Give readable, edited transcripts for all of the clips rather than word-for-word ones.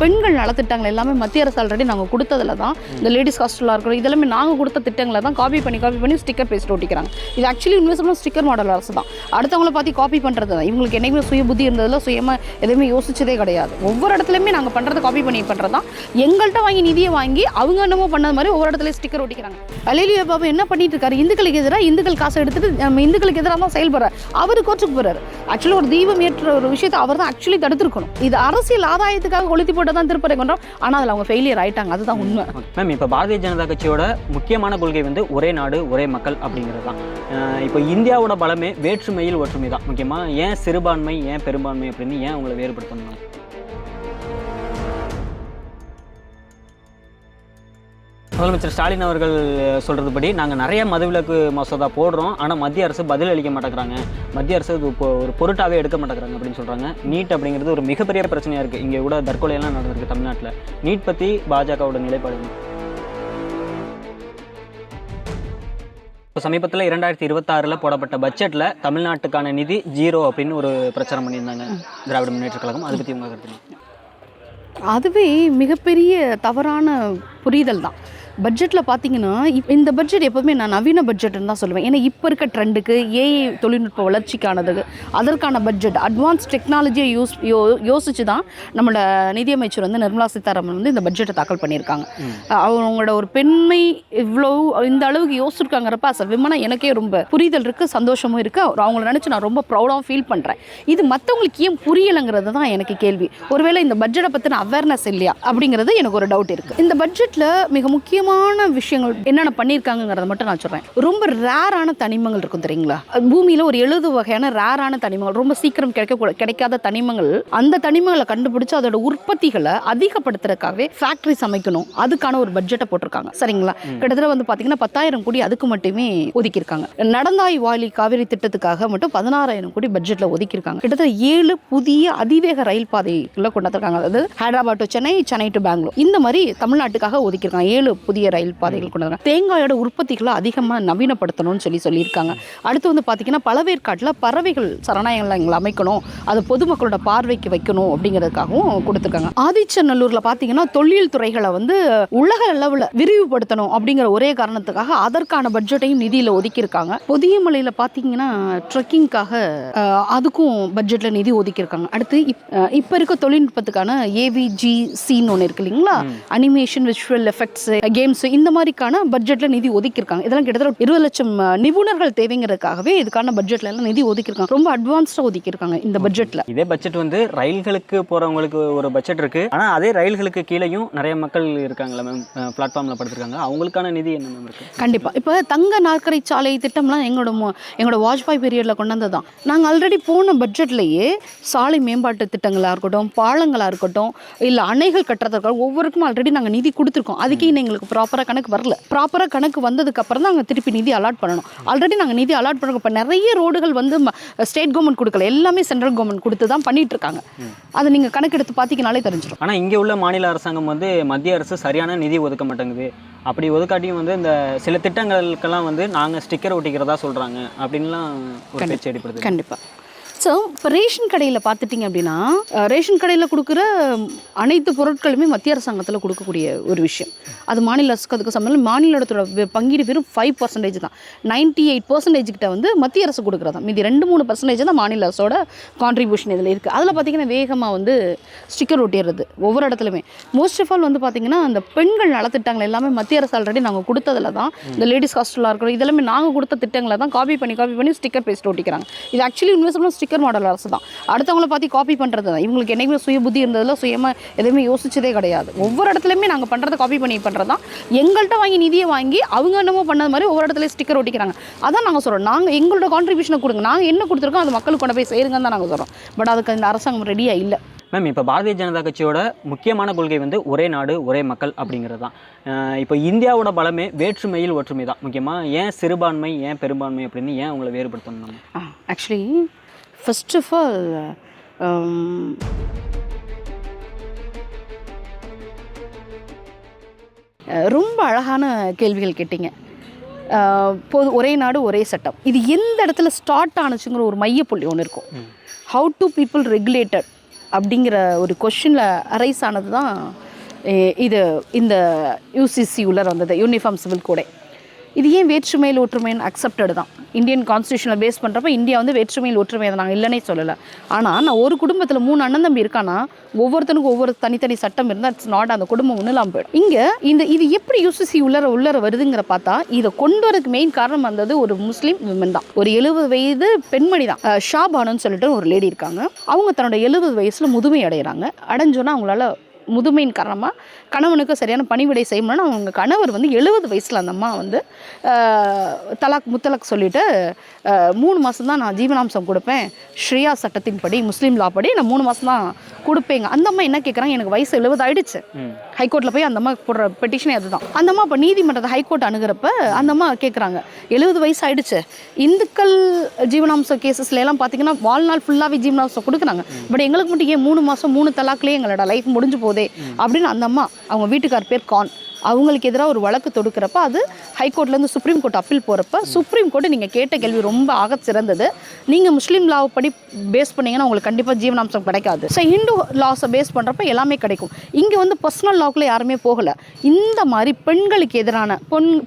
பெண்கள் நலத்திட்டங்கள் எல்லாமே மத்திய அரசு ஆல்ரெடி நாங்கள் கொடுத்ததில் தான் இந்த லேடிஸ் ஹாஸ்டலாக இருக்கிறோம் இதெல்லாமே நாங்கள் கொடுத்த திட்டங்களை தான் காப்பி பண்ணி ஸ்டிக்கர் பேஸ்ட் ஒட்டிக்கிறாங்க. இது ஆக்சுவலி இன்வெஸ்ட்மெண்ட் ஸ்டிக்கர் மாடல் அரசு தான். அடுத்தவங்கள பார்த்து காப்பி பண்ணுறது தான். இவங்களுக்கு என்னைக்குமே சுய புத்தி இருந்ததில் சுயமாக எதுவுமே யோசிச்சதே கிடையாது. ஒவ்வொரு இடத்துலையுமே நாங்கள் பண்ணுறது காப்பி பண்ணி பண்ணுறது தான். எங்கள்கிட்ட வாங்கி நிதியை வாங்கி அவங்க என்னமோ பண்ணது மாதிரி ஒவ்வொரு இடத்துலையும் ஸ்டிக்கர் ஒட்டிக்கிறாங்க. அலேலியா பாபு என்ன பண்ணிட்டு இருக்காரு? இந்துக்களுக்கு எதிராக இந்துக்கள் காசை எடுத்துட்டு நம்ம இந்துக்களுக்கு எதிராக தான் செயல்படுறாரு. அவர் கோர்ட்டுக்கு போறாரு. ஆக்சுவலி ஒரு தீபம் ஏற்ற ஒரு விஷயத்தை அவர் தான் ஆக்சுவலி தடுத்திருக்கணும். இது அரசியல் ஆதாயத்துக்காக கொளுத்தி போட்டு தான் திருப்பறை கொண்டோம். ஆனால் அதில் அவங்க ஃபெயிலியர் ஆயிட்டாங்க. அதுதான் உண்மை. மேம், இப்போ பாரதிய ஜனதா கட்சியோட முக்கியமான கொள்கை வந்து ஒரே நாடு ஒரே மக்கள் அப்படிங்கிறது தான். இப்போ இந்தியாவோட பலமே வேற்றுமையில் ஒற்றுமை தான். முக்கியமாக ஏன் சிறுபான்மை ஏன் பெரும்பான்மை அப்படின்னு ஏன் உங்களை வேறுபடுத்தணும்? முதலமைச்சர் ஸ்டாலின் அவர்கள் சொல்கிறதுபடி நாங்கள் நிறைய மதுவிலக்கு மசோதா போடுறோம், ஆனால் மத்திய அரசு பதில் அளிக்க மாட்டேங்கிறாங்க, மத்திய அரசு இது இப்போ ஒரு பொருட்டாகவே எடுக்க மாட்டேங்கிறாங்க அப்படின்னு சொல்கிறாங்க. நீட் அப்படிங்கிறது ஒரு மிகப்பெரிய பிரச்சனையாக இருக்குது. இங்கே கூட தற்கொலையெல்லாம் நடந்திருக்கு தமிழ்நாட்டில். நீட் பற்றி பாஜகவோட நிலைப்பாடு? இப்போ சமீபத்தில் 2026 போடப்பட்ட பட்ஜெட்டில் தமிழ்நாட்டுக்கான நிதி 0 அப்படின்னு ஒரு பிரச்சாரம் பண்ணியிருந்தாங்க திராவிட முன்னேற்ற கழகம். அதை பற்றி உங்கள் கருத்து? அதுவே மிகப்பெரிய தவறான புரிதல் தான். பட்ஜெட்டில் பார்த்தீங்கன்னா இந்த பட்ஜெட் எப்போவுமே நான் நவீன பட்ஜெட்டுன்னு தான் சொல்லுவேன். ஏன்னா இப்போ இருக்க ட்ரெண்டுக்கு ஏஐ தொழில்நுட்ப வளர்ச்சிக்கானது அதற்கான பட்ஜெட் அட்வான்ஸ் டெக்னாலஜியை யோசித்து தான் நம்மளோட நிதியமைச்சர் வந்து நிர்மலா சீதாராமன் வந்து இந்த பட்ஜெட்டை தாக்கல் பண்ணியிருக்காங்க. அவங்களோட ஒரு பெண்மை இவ்வளோ இந்த அளவுக்கு யோசிச்சிருக்காங்கிறப்ப அஸ் அ விமனா எனக்கே ரொம்ப புரிதல் இருக்குது, சந்தோஷமும் இருக்குது. அவங்கள நினச்சி நான் ரொம்ப ப்ரௌடாக ஃபீல் பண்ணுறேன். இது மற்றவங்களுக்கு ஏன் புரியலைங்கிறது தான் எனக்கு கேள்வி. ஒருவேளை இந்த பட்ஜெட்டை பற்றின அவேர்னஸ் இல்லையா அப்படிங்கிறது எனக்கு ஒரு டவுட் இருக்குது. இந்த பட்ஜெட்டில் மிக முக்கியமான விஷயங்கள் என்னென்ன பண்ணியிருக்காங்கிறத மட்டும் நான் சொல்கிறேன். ரொம்ப ரேரான தனிமங்கள் இருக்கும் தெரியுங்களா? பூமியில் ஒரு 70 வகையான ரேரான தனிமங்கள், ரொம்ப சீக்கிரம் கிடைக்காத தனிமங்கள். அந்த தனிமங்களை கண்டுபிடிச்சு அதோட உற்பத்திகளை அதிகப்படுத்துறதுக்காகவே ஃபேக்ட்ரிஸ் அமைக்கணும். அதுக்கான ஒரு பட்ஜெட்டை போட்டிருக்காங்க. சரிங்களா? கிட்டத்தட்ட வந்து பார்த்தீங்கன்னா 10,000 கோடி அதுக்கு மட்டுமே ஒதுக்கியிருக்காங்க. நடந்தாய் வாலி காவிரி திட்டத்துக்காக மட்டும் 16,000 கோடி பட்ஜெட்டில் ஒதுக்கியிருக்காங்க. கிட்டத்தட்ட 7 புதிய அதிவேக ரயில் பாதைகளை கொண்டாந்துருக்காங்க. அதாவது ஹைதராபாத் டு சென்னை, சென்னை டு பெங்களூர், இந்த மாதிரி தமிழ்நாட்டுக்காக ஒதுக்கியிருக்காங்க. 7 புதிய ரயில் பாதைகள் கொண்டு தேங்காயோட உற்பத்திகளை அதிகமாக நவீனப்படுத்தணும்னு சொல்லியிருக்காங்க. அடுத்து வந்து பார்த்தீங்கன்னா பழவேற்காட்டில் பறவைகள் சரணாலயங்களை அமைக்கணும், அதை பொதுமக்களோட பார்வைக்கு வைக்கணும் அப்படிங்கிறதுக்காகவும் கொடுத்துருக்காங்க. ஆதிச்சநல்லூரில் பார்த்தீங்கன்னா தொழில் துறைகளை வந்து உலக அளவில் விரிவுபடுத்தணும் அப்படிங்கிற ஒரே காரணத்துக்காக அதற்கான பட்ஜெட்டையும் நிதியில் ஒதுக்கியிருக்காங்க. பொதியமலையில் பார்த்தீங்கன்னா ட்ரெக்கிங்காக அதுக்கும் பட்ஜெட்டில் நிதி ஒதுக்கியிருக்காங்க. அடுத்து இப்போ இருக்க தொழில்நுட்பத்துக்கான AVGCன்னு ஒன்று இருக்கு இல்லைங்களா? அனிமேஷன், விஷுவல் எஃபெக்ட்ஸ், கேம்ஸ், இந்த மாதிரிக்கான பட்ஜெட்ல நிதி ஒதுக்கியிருக்காங்க. இதெல்லாம் கிட்டத்தட்ட 20 லட்சம் நிபுணர்கள் தேவைங்கிறதுக்காகவே இதுக்கான பட்ஜெட்ல எல்லாம் நிதி ஒதுக்கியிருக்காங்க. ரொம்ப அட்வான்ஸ்டா ஒதுக்கியிருக்காங்க இந்த பட்ஜெட்ல. இதே பட்ஜெட் வந்து ரயில்களுக்கு போறவங்களுக்கு ஒரு பட்ஜெட் இருக்கு, ஆனா அதே ரயில்களுக்கு கீழேயும் நிறைய மக்கள் இருக்காங்களா மேம், பிளாட்ஃபார்ம்ல படுத்திருக்காங்க, அவங்களுக்கான நிதி என்ன மேம் இருக்கு? கண்டிப்பா. இப்போ தங்க நாற்கரை சாலை திட்டம்லாம் எங்களோட வாஜ்பாய் பீரியட்ல கொண்டு வந்ததுதான். நாங்கள் ஆல்ரெடி போன பட்ஜெட்லேயே சாலை மேம்பாட்டு திட்டங்களாக இருக்கட்டும், பாலங்களாக இருக்கட்டும், இல்லை அணைகள் கட்டுறதுக்காக ஒவ்வொருக்கும் ஆல்ரெடி நாங்கள் நிதி கொடுத்துருக்கோம். அதுக்கே எங்களுக்கு ப்ராப்பராக கணக்கு வரல. ப்ராப்பராக கணக்கு வந்ததுக்கு அப்புறம் தான் நாங்கள் திருப்பி நிதி அலாட் பண்ணணும். ஆல்ரெடி நாங்கள் நிதி அலாட் பண்ணுறோம். இப்போ நிறைய ரோடுகள் வந்து ஸ்டேட் கவர்மெண்ட் கொடுக்கல, எல்லாமே சென்ட்ரல் கவர்மெண்ட் கொடுத்து தான் பண்ணிட்டு இருக்காங்க. அதை நீங்கள் கணக்கெடுத்து பார்த்தீங்கனாலே தெரிஞ்சிடும். ஆனால் இங்கே உள்ள மாநில அரசாங்கம் வந்து மத்திய அரசு சரியான நிதி ஒதுக்க மாட்டேங்குது. அப்படி ஒதுக்காட்டியும் வந்து இந்த சில திட்டங்களுக்கெல்லாம் வந்து நாங்கள் ஸ்டிக்கர் ஒட்டிக்கிறதா சொல்கிறாங்க அப்படின்லாம் ஒரு பேச்சு அடிப்படுது. கண்டிப்பாக. ஸோ இப்போ ரேஷன் கடையில் பார்த்துட்டிங்க அப்படின்னா ரேஷன் கடையில் கொடுக்குற அனைத்து பொருட்களுமே மத்திய அரசாங்கத்தில் கொடுக்கக்கூடிய ஒரு விஷயம். அது மாநில அரசுக்கு அதுக்கு சம்பந்தம். மாநிலத்தோட பங்கீடு வெறும் 5% தான். 98% கிட்ட வந்து மத்திய அரசு கொடுக்குறதா. மீதி 2-3% தான் மாநில அரசோட கான்ட்ரிபியூஷன் இதில் இருக்குது. அதில் பார்த்திங்கன்னா வேகமாக வந்து ஸ்டிக்கர் ஒட்டிடுறது ஒவ்வொரு இடத்துலையுமே. மோஸ்ட் ஆஃப் ஆல் வந்து பார்த்திங்கன்னா அந்த பெண்கள் நலத்திட்டங்கள் எல்லாமே மத்திய அரசு ஆல்ரெடி நாங்கள் கொடுத்ததில் தான். இந்த லேடிஸ் ஹாஸ்டலாக இருக்கிறோம், இதெல்லாமே நாங்கள் கொடுத்த திட்டங்களை தான் காப்பி பண்ணி ஸ்டிக்கர் பேஸ்ட் ஒட்டிக்கிறாங்க. இது ஆக்சுவலி இன்வெஸ்ட்மெண்ட் ஸ்டிக்கர் மாடல் அரசு தான். அடுத்தவங்கள பார்த்து காப்பி பண்ணுறது தான். இவங்களுக்கு என்னைக்குமே சுய புத்தி இருந்ததில் சுயமாக எதுவுமே யோசிச்சதே கிடையாது. ஒவ்வொரு இடத்துலையுமே நாங்கள் பண்ணுறதை காப்பி பண்ணி பண்ணுறது தான். எங்கள்கிட்ட வாங்கி நிதியை வாங்கி அவங்க என்னமோ பண்ணது மாதிரி ஒவ்வொரு இடத்துலையும் ஸ்டிக்கர் ஒட்டிக்கிறாங்க. அதான் நாங்கள் சொல்கிறோம், நாங்கள் எங்களோட கான்ட்ரிபியூஷனை கொடுங்க, நாங்கள் என்ன கொடுத்துருக்கோம் அது மக்களுக்கு கொண்டு போய் சேருங்கன்னு தான் நாங்கள் சொல்கிறோம். பட் அதுக்கு இந்த அரசாங்கம் ரெடியாக இல்லை. மேம், இப்போ பாரதிய ஜனதா கட்சியோட முக்கியமான கொள்கை வந்து ஒரே நாடு ஒரே மக்கள் அப்படிங்கிறது தான். இப்போ இந்தியாவோட பலமே வேற்றுமையில் ஒற்றுமை தான். முக்கியமாக ஏன் சிறுபான்மை ஏன் பெரும்பான்மை அப்படின்னு ஏன் உங்களை வேறுபடுத்தணும்? ஆக்சுவலி ஃபர்ஸ்ட் ஆஃப் ஆல் ரொம்ப அழகான கேள்விகள் கேட்டீங்க. ஒரே நாடு ஒரே சட்டம், இது எந்த இடத்துல ஸ்டார்ட் ஆனுச்சுங்கிற ஒரு மையப்புள்ளி ஒன்று இருக்கும். ஹவு டு பீப்புள் ரெகுலேட்டட் அப்படிங்கிற ஒரு கொஷினில் அரைஸ் ஆனது தான் இது இந்த யூசிசி உள்ளே வந்தது, யூனிஃபார்ம் சிவில் கோடே. இது ஏன் வேற்றுமையில் ஒற்றுமைன்னு அக்செப்டடு தான். இந்தியன் கான்ஸ்டியூஷனை பேஸ் பண்ணுறப்ப இந்தியா வந்து வேற்றுமையில் ஒற்றுமை அதை நாங்கள் இல்லைன்னே சொல்லலை. ஆனால் நான் ஒரு குடும்பத்தில் 3 அண்ணன் தம்பி இருக்கானா ஒவ்வொருத்தனுக்கும் ஒவ்வொரு தனித்தனி சட்டம் இருந்தால் இட்ஸ் நாட், அந்த குடும்பம் ஒன்றுலாம் போயிடும். இங்கே இது எப்படி யூசிசி உள்ளர வருதுங்கிற பார்த்தா இதை கொண்டு வரதுக்கு மெயின் காரணம் வந்தது ஒரு முஸ்லீம் விமன் தான். ஒரு 70 வயது பெண்மணி தான், ஷாபானுன்னு சொல்லிட்டு ஒரு லேடி இருக்காங்க. அவங்க தன்னோட 70 வயசில் முதுமை அடைகிறாங்க. அடைஞ்சோன்னா அவங்களால முதுமையின் காரணமாக கணவனுக்கு சரியான பணிவிடை செய்யணும்னா அவங்க கணவர் வந்து 70 வயசில் அந்த அம்மா வந்து முத்தலாக் சொல்லிவிட்டு 3 மாதம் தான் நான் ஜீவனாம்சம் கொடுப்பேன், ஸ்ரீயா சட்டத்தின்படி முஸ்லீம் லா படி நான் 3 மாதம் தான் கொடுப்பேங்க. அந்த அம்மா என்ன கேட்குறாங்க, எனக்கு வயசு 70 ஆயிடுச்சு. ஹைகோர்ட்டில் போய் அந்த அம்மா போடுற பெட்டிஷனே அதுதான். அந்த அம்மா இப்போ நீதிமன்றத்தை ஹைகோர்ட் அணுகிறப்ப அந்த அம்மா கேட்குறாங்க, 70 வயசு ஆயிடுச்சு, இந்துக்கள் ஜீவனாம்சம் கேசஸ்ல எல்லாம் பார்த்தீங்கன்னா வாழ்நாள் ஃபுல்லாகவே ஜீவனாம்சம் கொடுக்குறாங்க, பட் எங்களுக்கு மட்டும் ஏன் 3 மாதம் 3 தலாக்லேயே எங்களோட லைஃப் முடிஞ்சு போதே அப்படின்னு அந்த அம்மா, அவங்க வீட்டுக்கார் பேர் கான், அவங்களுக்கு எதிராக ஒரு வழக்கு தொடுக்கிறப்ப அது ஹைகோர்ட்லேருந்து சுப்ரீம் கோர்ட் அப்பீல் போகிறப்ப சுப்ரீம் கோர்ட்டு நீங்கள் கேட்ட கேள்வி ரொம்ப ஆக சிறந்தது, நீங்கள் முஸ்லீம் லாவை படி பேஸ் பண்ணிங்கன்னா உங்களுக்கு கண்டிப்பாக ஜீவனாம்சம் கிடைக்காது. ஸோ ஹிந்து லாஸை பேஸ் பண்ணுறப்ப எல்லாமே கிடைக்கும். இங்கே வந்து பர்சனல் லாவுக்குள்ளே யாருமே போகலை. இந்த மாதிரி பெண்களுக்கு எதிரான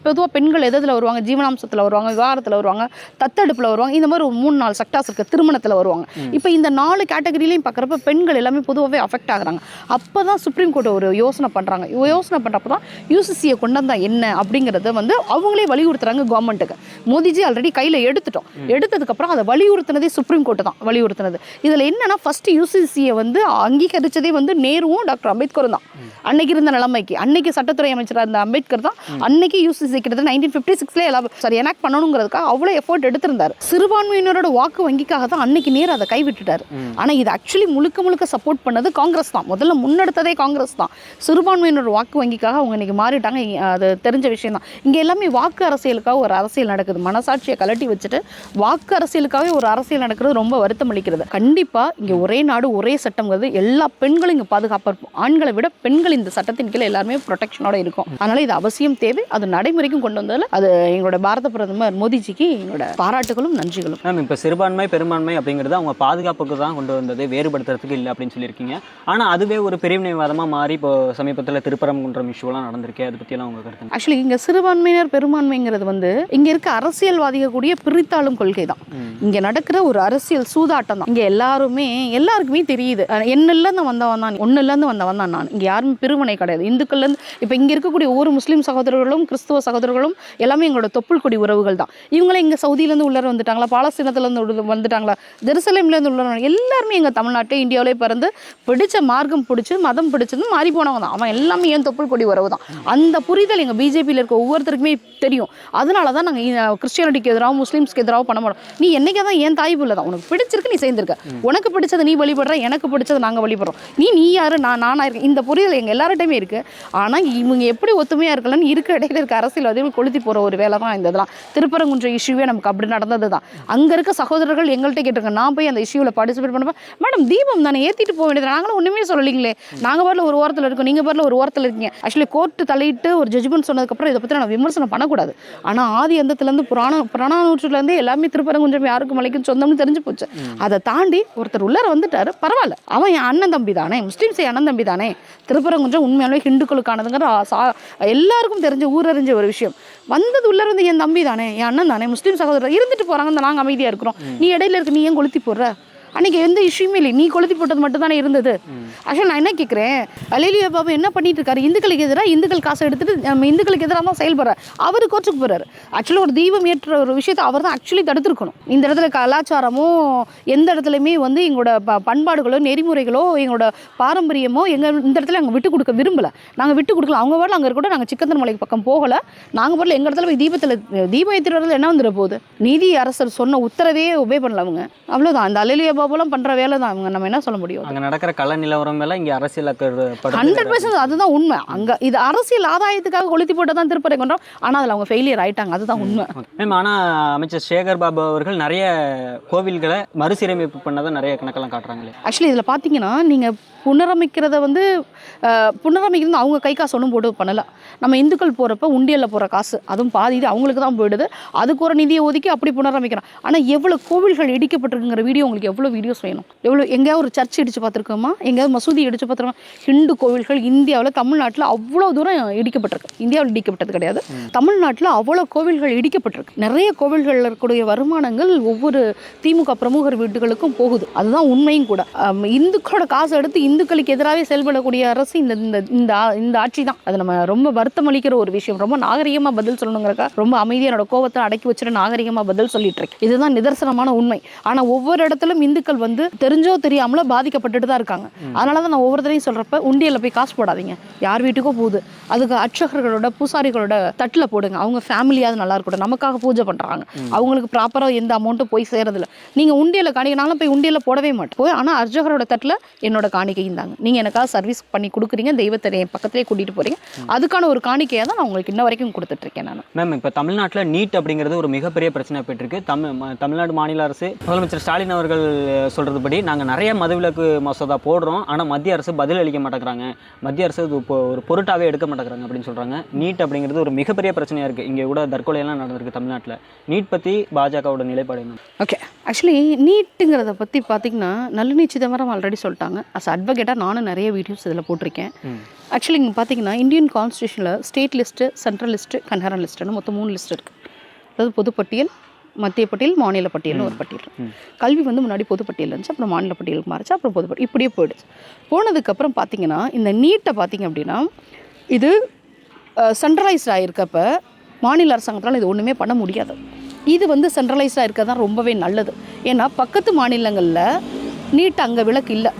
பொதுவாக பெண்கள் எதில் வருவாங்க, ஜீவனாம்சத்தில் வருவாங்க, விவாகரத்தில் வருவாங்க, தத்தெடுப்பில் வருவாங்க, இந்த மாதிரி ஒரு 3-4 செக்டார்ஸ் இருக்குது, திருமணத்தில் வருவாங்க. இப்போ இந்த 4 கேட்டகரியிலையும் பார்க்குறப்ப பெண்கள் எல்லாமே பொதுவாகவே அஃபெக்ட் ஆகுறாங்க. அப்போ தான் சுப்ரீம் கோர்ட் ஒரு யோசனை பண்ணுறாங்க. யோசனை பண்ணுறப்ப தான் யூசிசியை கொண்டு வந்தால் என்ன அப்படிங்கிறத வந்து அவங்களே வலியுறுத்துறாங்க கவர்மெண்ட்டுக்கு. மோடிஜி ஆல்ரெடி கையில் எடுத்ததுக்கப்புறம் அதை வலியுறுத்தினதே சுப்ரீம் கோர்ட்டு தான் வலியுறுத்தினது. இதில் என்னன்னா ஃபர்ஸ்ட் யூசிசியை வந்து அங்கீகரித்ததே வந்து நேருவும் டாக்டர் அம்பேத்கரும் தான். அன்னைக்கு இருந்த நிலைமைக்கு அன்னைக்கு சட்டத்துறை அமைச்சராக இருந்த அம்பேத்கர் தான் அன்னைக்கு யூசிசி கிட்டத்தட்ட 1956 எனாக்ட் பண்ணணுங்கிறதுக்காக அவ்வளோ எஃபோர்ட் எடுத்திருந்தார். சிறுபான்மையினரோட வாக்கு வங்கிக்காக தான் அன்னைக்கு நேரு அதை கைவிட்டுட்டார். ஆனால் இது ஆக்சுவலி முழுக்க சப்போர்ட் பண்ணது காங்கிரஸ் தான், முதல்ல முன்னெடுத்ததே காங்கிரஸ் தான். சிறுபான்மையினரோட வாக்கு வங்கிக்காக அவங்க இன்னைக்கு மாறிட்டாங்க, அது தெரிஞ்ச விஷயம் தான். இங்கே எல்லாமே வாக்கு அரசியலுக்காக ஒரு அரசியல் நடக்குது. மனசாட்சியை கலட்டி வச்சுட்டு வாக்கு அரசியலுக்காகவே ஒரு அரசியல் நடக்கிறது ரொம்ப வருத்தம் அளிக்கிறது. கண்டிப்பாக இங்கே ஒரே நாடு ஒரே சட்டம்ங்கிறது எல்லா பெண்களும் இங்கே பாதுகாப்பாக இருக்கும். ஆண்களை விட பெண்கள் இந்த சட்டத்தின் கீழே எல்லாருமே ப்ரொடெக்ஷனோட இருக்கும். அதனால இது அவசியம் தேவை. அது நடைமுறைக்கும் கொண்டு வந்ததில் அது எங்களோட பாரத பிரதமர் மோடிஜிக்கு எங்களோட பாராட்டுகளும் நன்றிகளும். மேம், இப்போ சிறுபான்மை பெரும்பான்மை அப்படிங்கிறது அவங்க பாதுகாப்புக்கு தான் கொண்டு வந்தது, வேறுபடுத்துறதுக்கு இல்லை அப்படின்னு சொல்லியிருக்கீங்க. ஆனால் அதுவே ஒரு பிரிவினைவாதமாக மாறி இப்போ சமீபத்தில் திருப்பரங்குன்றம் இஷ்யூலாம் நடந்திருக்கு. அதை பற்றியெல்லாம் உங்கள் கருத்து? ஆக்சுவலி இங்கே சிறுபான்மையினர் பெரும்பான்மைங்கிறது வந்து இங்கே இருக்க அரசியல்வாதிகள் கூடிய பிரித்தாளும் கொள்கை தான். இங்கே நடக்கிற ஒரு அரசியல் சூதாட்டம் தான். இங்கே எல்லாருக்குமே தெரியுது, என்னிலேருந்து வந்தவன் தான், ஒன்னுலேருந்து வந்தவன் தான் நான். இங்கே யாருமே பிரிவினை கிடையாது. இந்துக்கள்லேருந்து இப்போ இங்கே இருக்கக்கூடிய ஒவ்வொரு முஸ்லீம் சகோதரர்களும் கிறிஸ்துவ சகோதரர்களும் எல்லாமே எங்களோட தொப்புள் கொடி உறவுகள் தான். இவங்களே இங்கே சவுதியிலேருந்து உள்ளர வந்துட்டாங்களா, பாலஸ்தீனத்துலேருந்து வந்துட்டாங்களா, ஜெருசலேம்லேருந்து உள்ளர, எல்லாருமே எங்கள் தமிழ்நாட்டில் இந்தியாவிலே பிறந்து பிடிச்ச மார்க்கம் பிடிச்சி மதம் பிடிச்சது மாறி போனவங்க தான். அவன் எல்லாமே ஏன் தொப்புள் கொடி உறவு தான். அந்த புரிதல் எங்கள் பிஜேபியில் இருக்க ஒவ்வொருத்தருக்குமே தெரியும். அதனால தான் நாங்கள் கிறிஸ்டியானிட்டிக்கு எதிராக முஸ்லீம்ஸ்க்கு எதிராக பண்ண மாட்டோம். நீ என்னைக்கா தான் என் தாய் பிள்ளை தான், உனக்கு பிடிச்சிருக்கு நீ சேர்ந்துருக்க, உனக்கு பிடிச்சது நீ வழிபடுற, எனக்கு பிடிச்சது நாங்கள் வழிபடுறோம், நீ யாரு நானா இருக்கேன். இந்த புரிதல் எங்கள் எல்லார்ட்டையுமே இருக்குது. ஆனால் இவங்க எப்படி ஒத்துமையாக இருக்கலன்னு இருக்க இடையில இருக்க அரசியல்வாதிகள் கொளுத்தி போகிற ஒரு வேலை தான் இந்த இதெல்லாம். திருப்பரங்குன்ற இஷ்யூவே நமக்கு அப்படி நடந்தது தான். அங்கே இருக்க சகோதரர்கள் எங்கள்கிட்ட கேட்டிருக்க, நான் போய் அந்த இஷ்யூவில் பார்ட்டிசிபேட் பண்ணப்போ, மேடம் தீபம் தானே ஏற்றிட்டு போக வேண்டியது, நாங்களும் ஒன்றுமே சொல்லலைங்களே, நாங்கள் பாரில் ஒரு ஓரத்தில் இருக்கோம், நீங்கள் பாரில் ஒரு ஓரத்தில் இருக்கீங்க. ஆக்சுவலி கோர்ட்டு தலையிட்டு ஒரு ஜட்ஜ்மெண்ட் சொன்னதுக்கப்புறம் இதை பற்றி நான் விமர்சனம் பண்ணக்கூடாது. ஆனால் ஆதி அந்தத்துலேருந்து புராணூற்றுலேருந்து எல்லாமே திருப்பரங்குன்றம் யாருக்கும் மலைக்கும் சொந்தம்னு தெரிஞ்சு போச்சு. அதை தாண்டி ஒருத்தர் உள்ளர வந்துட்டாரு, பரவாயில்ல, அவன் என் அண்ணன் தம்பி தானே, முஸ்லீம்ஸ் என் அண்ணன் தம்பி தானே, திருப்பரங்குன்றம் உண்மையாலே ஹிந்துக்களுக்கானதுங்கிற எல்லாருக்கும் தெரிஞ்ச ஊரறிஞ்ச ஒரு விஷயம். வந்தது உள்ளர வந்து என் தம்பி தானே, என் அண்ணன் தானே, முஸ்லீம் சகோதரர் இருந்துட்டு போகிறாங்க, நாங்கள் அமைதியாக இருக்கிறோம், நீ இடையில இருக்கு, நீ ஏன் கொளுத்தி போடுற? அன்றைக்கி எந்த இஷ்யூமே இல்லை, நீ கொளுத்தி போட்டது மட்டும் தானே இருந்தது. ஆக்சுவலி நான் என்ன கேட்குறேன், அலேலியா பாபா என்ன பண்ணிட்டு இருக்காரு, இந்துக்களுக்கு எதிராக இந்துக்கள் காசை எடுத்துட்டு நம்ம இந்துக்களுக்கு எதிராக தான் செயல்படுறாரு. அவர் கோச்சுக்கு போகிறாரு. ஆக்சுவலி ஒரு தீபம் ஏற்ற ஒரு விஷயத்தை அவர் தான் ஆக்சுவலி தடுத்துருக்கணும். இந்த இடத்துல கலாச்சாரமோ எந்த இடத்துலையுமே வந்து எங்களோட பண்பாடுகளோ நெறிமுறைகளோ எங்களோட பாரம்பரியமோ இந்த இடத்துல நாங்கள் விட்டு கொடுக்க விரும்பலை. நாங்கள் விட்டு கொடுக்கல. அவங்க வரல அங்கே இருக்கட்டும், நாங்கள் சிக்கந்தன் மலைக்கு பக்கம் போகலை, நாங்கள் வரல, எங்கள் இடத்துல போய் தீபம் ஏற்றிட்டு வரதுல என்ன வந்துட போகுது? நீதி அரசர் சொன்ன உத்தரவே ஒபே பண்ணல அவங்க, அவ்வளோதான். அந்த அலேலியா பாபாலாம் பண்ணுற வேலை தான் அவங்க, நம்ம என்ன சொல்ல முடியும்? அங்கே நடக்கிற கல நிலவரம் மேலே இங்கே அரசியல் 100% அதுதான் உண்மை. அங்கே இது அரசியல் ஆதாயத்துக்காக கொளுத்தி போட்டு தான் திருப்பரங்குன்றம், ஆனால் அதில் அவங்க ஃபெயிலியர் ஆகிட்டாங்க, அதுதான் உண்மை. மேம், ஆனால் அமைச்சர் சேகர் பாபு அவர்கள் நிறைய கோவில்களை மறுசீரமைப்பு பண்ணதை நிறைய கணக்கெல்லாம் காட்டுறாங்களே. ஆக்சுவலி இதில் பார்த்தீங்கன்னா நீங்கள் புனரமைக்கிறத வந்து புனரமைக்கிறது அவங்க கை காசு ஒன்றும் போட்டு பண்ணலை. நம்ம இந்துக்கள் போகிறப்ப உண்டியலில் போகிற காசு அதுவும் பாதி இது அவங்களுக்கு தான் போயிடுது. அதுக்கு ஒரு நிதியை ஒதுக்கி அப்படி புனரமைக்கிறோம். ஆனால் எவ்வளோ கோவில்கள் இடிக்கப்பட்டிருக்குங்கிற வீடியோ உங்களுக்கு எவ்வளோ வீடியோஸ் வேணும்? எங்கேயாவது ஒரு சர்ச் இடிச்சு பார்த்துருக்கோமா? எங்கேயாவது மசூதி இடிச்சு பார்த்துருக்கோம்? ஹிந்து கோவில்கள் இந்தியாவில் தமிழ்நாட்டில் அவ்வளோ தூரம் இடிக்கப்பட்டிருக்கு. இந்தியாவில் இடிக்கப்பட்டது கிடையாது, தமிழ்நாட்டில் அவ்வளோ கோவில்கள் இடிக்கப்பட்டிருக்கு. நிறைய கோவில்களில் இருக்கக்கூடிய வருமானங்கள் ஒவ்வொரு திமுக பிரமுகர் வீடுகளுக்கும் போகுது. அதுதான் உண்மையும் கூட. இந்துக்களோட காசு எடுத்து இந்துக்களுக்கு எதிராகவே செயல்படக்கூடிய அரசு இந்த ஆட்சி தான். அது நம்ம ரொம்ப வருத்தம் அளிக்கிற ஒரு விஷயம். ரொம்ப நாகரிகமாக பதில் சொல்லணுங்கிறக்கா ரொம்ப அமைதியாக என்னோட கோவத்தை அடக்கி வச்சுட்டு நாகரிகமாக பதில் சொல்லிட்டு இருக்கேன். இதுதான் நிதர்சனமான உண்மை. ஆனால் ஒவ்வொரு இடத்திலும் இந்துக்கள் வந்து தெரிஞ்சோ தெரியாமலோ பாதிக்கப்பட்டுட்டு தான் இருக்காங்க. அதனால தான் நான் ஒவ்வொருத்தரையும் சொல்கிறப்ப உண்டியலில் போய் காசு போடாதீங்க, யார் வீட்டுக்கோ போகுது, அதுக்கு அர்ச்சகர்களோட பூசாரிகளோட தட்டில் போடுங்க. அவங்க ஃபேமிலியாவது நல்லா இருக்கட்டும், நமக்காக பூஜை பண்ணுறாங்க, அவங்களுக்கு ப்ராப்பராக எந்த அமௌண்ட்டும் போய் சேரதில்லை. நீங்கள் உண்டியலில் காணிக்கனாலும் போய் உண்டியலில் போடவே மாட்டேன் போய். ஆனால் அர்ச்சகரோட தட்டில் என்னோட காணிக்கையும் தாங்க, நீங்கள் எனக்காக சர்வீஸ் பண்ணி கொடுக்குறீங்க, தெய்வத்தை என் பக்கத்திலே கூட்டிகிட்டு போகிறீங்க, அதுக்கான ஒரு காணிக்கையாக தான் நான் உங்களுக்கு இன்ன வரைக்கும் கொடுத்துட்ருக்கேன் நான். மேம், இப்போ தமிழ்நாட்டில் நீட் அப்படிங்கிறது ஒரு மிகப்பெரிய பிரச்சனை போயிட்டுருக்கு. தமிழ்நாடு மாநில அரசு முதலமைச்சர் ஸ்டாலின் அவர்கள் சொல்கிறதுபடி நாங்கள் நிறைய மதுவிலக்கு மசோதா போடுறோம், ஆனால் மத்திய அரசு பதில் அளிக்க மாட்டேங்கிறாங்க, மத்திய அரசு இது இப்போ ஒரு பொருட்டாகவே எடுக்க மாட்டேங்கிறாங்க அப்படின்னு சொல்கிறாங்க. நீட் அப்படிங்கிறது ஒரு மிகப்பெரிய பிரச்சனையாக இருக்குது. இங்கே கூட தற்கொலையெல்லாம் நடந்திருக்கு தமிழ்நாட்டில். நீட் பற்றி பாஜகவோட நிலைப்பாடு என்ன? ஓகே, ஆக்சுவலி நீட்டுங்கிறத பற்றி பார்த்திங்கன்னா நளினி சிதம்பரம் ஆல்ரெடி சொல்லிட்டாங்க. அஸ் அட்வொகேட்டாக நானும் நிறைய வீடியோஸ் இதில் போட்டிருக்கேன். ஆக்சுவலி இங்கே பார்த்தீங்கன்னா இந்தியன் கான்ஸ்டியூஷனில் state list, central list, concurrent லிஸ்ட்டுன்னு மொத்தம் 3 லிஸ்ட் இருக்குது. அதாவது பொதுப்பட்டியல், மத்திய பட்டியல், மாநில பட்டியல்னு ஒரு பட்டியல். கல்வி வந்து முன்னாடி பொதுப்பட்டியல் இருந்துச்சு, அப்புறம் மாநில பட்டியலுக்கு மாறிச்சு, அப்புறம் பொதுப்பட்டியல், இப்படியே போயிடுச்சு. போனதுக்கப்புறம் பார்த்திங்கன்னா இந்த நீட்டை பார்த்திங்க அப்படின்னா இது சென்ட்ரலைஸ்ட் ஆகிருக்கப்ப மாநில அரசாங்கத்தால் இது ஒன்றுமே பண்ண முடியாது. இது வந்து சென்ட்ரலைஸ்டாக இருக்க தான் ரொம்பவே நல்லது. ஏன்னா பக்கத்து மாநிலங்களில் நீட் அங்கே விலக்கு இல்லை,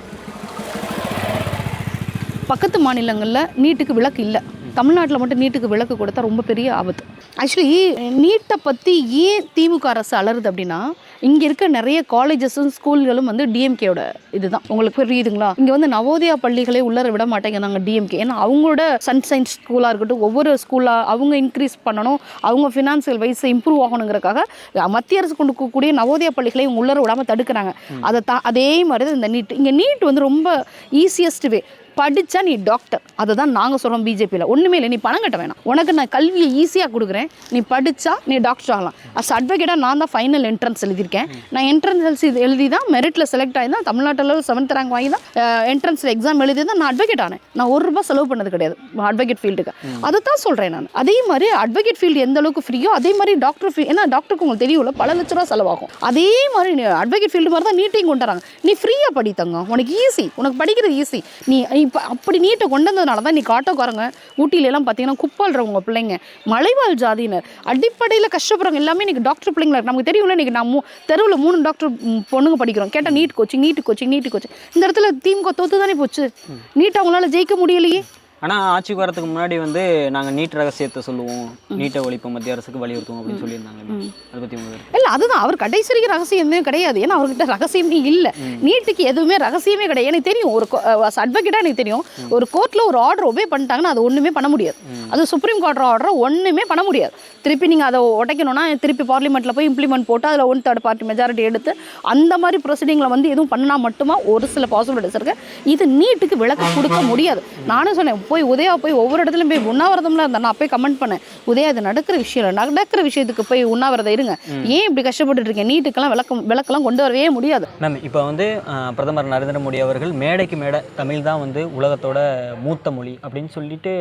பக்கத்து மாநிலங்களில் நீட்டுக்கு விலக்கு இல்லை. தமிழ்நாட்டில் மட்டும் நீட்டுக்கு விலக்கு கொடுத்தா ரொம்ப பெரிய ஆபத்து. ஆக்சுவலி நீட்டை பற்றி ஏன் திமுக அரசு அலருது அப்படின்னா, இங்கே இருக்க நிறைய காலேஜஸும் ஸ்கூல்களும் வந்து டிஎம்கேயோட இதுதான். உங்களுக்கு புரியுதுங்களா? இங்கே வந்து நவோதயா பள்ளிகளே உள்ளர விட மாட்டேங்கிறாங்க டிஎம்கே. ஏன்னா அவங்களோட சன்சைன்ஸ் ஸ்கூலாக இருக்கட்டும், ஒவ்வொரு ஸ்கூலாக அவங்க இன்க்ரீஸ் பண்ணணும், அவங்க ஃபினான்சியல் வைஸ் இம்ப்ரூவ் ஆகணுங்கிறக்காக மத்திய அரசு கொண்டு கூடிய நவோதயா பள்ளிகளை இவங்க உள்ளர விடாமல் தடுக்கிறாங்க. அதே மாதிரி தான் இந்த நீட். இங்கே நீட் வந்து ரொம்ப ஈஸியஸ்ட் வே. படித்தா நீ டாக்டர், அதை தான் நாங்கள் சொல்கிறோம் பிஜேபியில். ஒன்றுமே இல்லை, நீ பணம் கட்ட வேணாம், உனக்கு நான் கல்வியை ஈஸியாக கொடுக்குறேன், நீ படித்தா நீ டாக்டர் ஆகலாம். அஸ் அட்வொகேட்டாக நான் தான் ஃபைனல் என்ட்ரன்ஸ் எழுதியிருக்கேன். நான் என்ட்ரன்ஸ் எழுதி தான் மெரிட்டில் செலக்ட் ஆகி தான் தமிழ்நாட்டில் 7th ரேங்க் வாங்கி தான் என்ட்ரன்ஸில் எக்ஸாம் எழுதி தான் நான் அட்வொகேட் ஆனேன். நான் ₹1 செலவு பண்ணது கிடையாது அட்வொகேட் ஃபீல்டுக்கு. அதை தான் சொல்கிறேன் நான். அதே மாதிரி அட்வொகேட் ஃபீல்டு எந்த அளவுக்கு ஃப்ரீயோ அதே மாதிரி டாக்டர் ஃபீல்டு, ஏன்னா டாக்டருக்கு உங்களுக்கு தெரியும்ல பல லட்ச ரூபா செலவாகும். அதே மாதிரி அட்வொகேட் ஃபீல்டு மாதிரி தான் நீட்டையும் கொண்டு வராங்க. நீ ஃப்ரீயாக படித்தங்க, உனக்கு ஈஸி, உனக்கு படிக்கிறது ஈஸி. நீ இப்போ அப்படி நீட்டை கொண்டு வந்ததுனால தான் நீ ஆட்டோக்காரங்க ஊட்டியிலலாம் பார்த்தீங்கன்னா குப்பாள்றவங்க பிள்ளைங்க, மலைவாழ் ஜாதியினர், அடிப்படையில் கஷ்டப்படுறவங்க எல்லாமே இன்றைக்கி டாக்டர் பிள்ளைங்களா இருக்கு. நமக்கு தெரியும்ல, இன்றைக்கி நம்ம தெருவில் 3 டாக்டர் பொண்ணுங்க படிக்கிறோம். கேட்டால் நீட் கோச்சிங். இந்த இடத்துல திமுக தோத்து தானே போச்சு. நீட் அவங்களால ஜெயிக்க முடியலையே. ஆனால் ஆட்சிக்கு வரதுக்கு முன்னாடி வந்து நாங்கள் நீட் ரகசியத்தை சொல்லுவோம், நீட்டை ஒழிப்போம், மத்திய அரசுக்கு வலியுறுத்துவோம் அப்படின்னு சொல்லியிருந்தாங்க. அதை பற்றி உங்களுக்கு இல்லை? அதுதான் அவர் கடைசி வரைக்கும் ரகசியம் எதுவும் கிடையாது. ஏன்னா அவர்கிட்ட ரகசியமே இல்லை. நீட்டுக்கு எதுவுமே ரகசியமே கிடையாது. எனக்கு தெரியும், ஒரு அட்வொகேட்டாக எனக்கு தெரியும், ஒரு கோர்ட்டில் ஒரு ஆர்டர் ஒபே பண்ணிட்டாங்கன்னா அது ஒன்றுமே பண்ண முடியாது. அது சுப்ரீம் கோர்ட் ஆர்டரை ஒன்றுமே பண்ண முடியாது. திருப்பி நீங்கள் அதை உடைக்கணும்னா திருப்பி பார்லிமெண்ட்டில் போய் இம்ப்ளிமெண்ட் போட்டு அதில் 1/3 பார்ட்டி மெஜாரிட்டி எடுத்து அந்த மாதிரி ப்ரொசீடிங்கில் வந்து எதுவும் பண்ணால் மட்டுமா ஒரு சில பாசிபிலிட்டிஸ் இருக்குது. இது நீட்டுக்கு விளக்கு கொடுக்க முடியாது. நானும் சொன்னேன், உதயா போய் ஒவ்வொரு இடத்துலையும் போய் உண்ணாவிரதம்லாம் இருந்தால் நான் போய் கமெண்ட் பண்ணேன், உதயா இது நடக்கிற விஷயத்துக்கு போய் உண்ணாவிரதம் இருங்க, ஏன் இப்படி கஷ்டப்பட்டு இருக்கேன், நீட்டுக்கெல்லாம் விளக்கெல்லாம் கொண்டு வரவே முடியாது. மேம், இப்போ வந்து பிரதமர் நரேந்திர மோடி அவர்கள் மேடைக்கு மேடை தமிழ் தான் வந்து உலகத்தோட மூத்த மொழி அப்படின்னு சொல்லிட்டு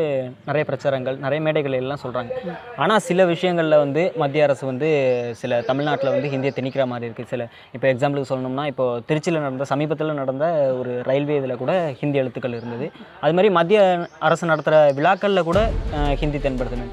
நிறைய பிரச்சாரங்கள் நிறைய மேடைகள் எல்லாம் சொல்கிறாங்க. ஆனால் சில விஷயங்களில் வந்து மத்திய அரசு வந்து சில தமிழ்நாட்டில் வந்து ஹிந்தியை திணிக்கிற மாதிரி இருக்குது. சில இப்போ எக்ஸாம்பிளுக்கு சொல்லணும்னா, இப்போ திருச்சியில் சமீபத்தில் நடந்த ஒரு ரயில்வே இதில் கூட ஹிந்தி எழுத்துக்கள் இருந்தது. அது மாதிரி மத்திய அரசு நடத்துகிற விழாக்களில் கூட ஹிந்தி தென்படுத்துனது.